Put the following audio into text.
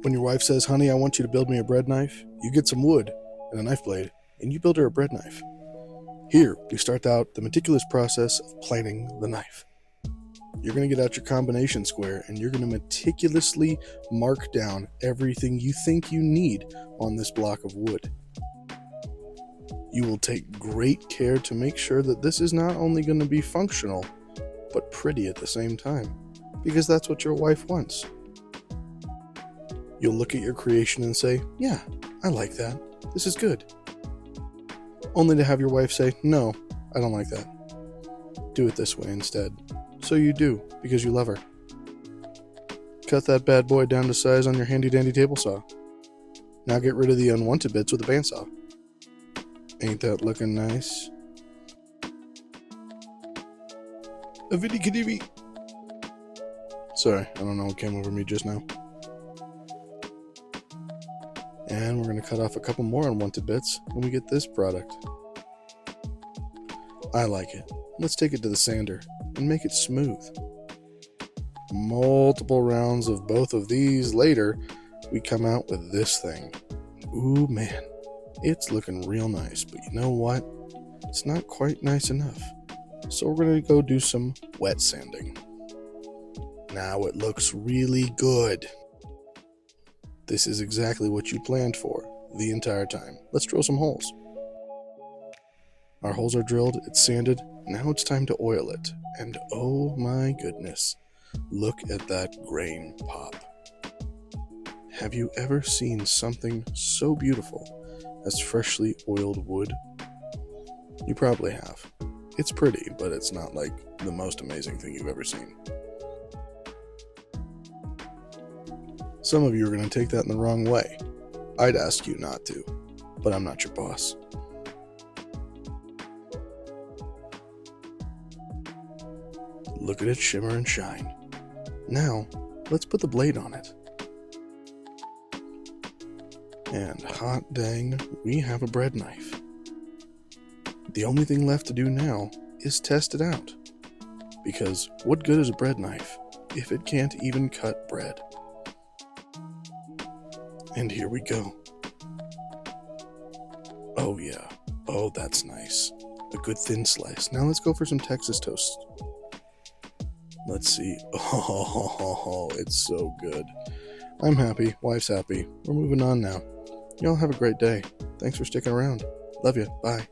When your wife says, honey, I want you to build me a bread knife, you get some wood and a knife blade, and you build her a bread knife. Here, we start out the meticulous process of planing the knife. You're going to get out your combination square, and you're going to meticulously mark down everything you think you need on this block of wood. You will take great care to make sure that this is not only going to be functional, but pretty at the same time, because that's what your wife wants. You'll look at your creation and say, yeah, I like that. This is good. Only to have your wife say, no, I don't like that. Do it this way instead. So you do, because you love her. Cut that bad boy down to size on your handy dandy table saw. Now get rid of the unwanted bits with a bandsaw. Ain't that looking nice? A viddy kidivy. Sorry, I don't know what came over me just now. And we're going to cut off a couple more unwanted bits when we get this product. I like it. Let's take it to the sander and make it smooth. Multiple rounds of both of these later, we come out with this thing. Ooh man, it's looking real nice, but you know what? It's not quite nice enough. So we're going to go do some wet sanding. Now it looks really good. This is exactly what you planned for the entire time. Let's drill some holes. Our holes are drilled, it's sanded, now it's time to oil it. And oh my goodness, look at that grain pop. Have you ever seen something so beautiful as freshly oiled wood? You probably have. It's pretty, but it's not like the most amazing thing you've ever seen. Some of you are going to take that in the wrong way. I'd ask you not to, but I'm not your boss. Look at it shimmer and shine. Now, let's put the blade on it. And hot dang, we have a bread knife. The only thing left to do now is test it out. Because what good is a bread knife if it can't even cut bread? And here we go. Oh yeah. Oh, that's nice. A good thin slice. Now let's go for some Texas toast. Let's see. Oh, it's so good. I'm happy. Wife's happy. We're moving on now. Y'all have a great day. Thanks for sticking around. Love you. Bye.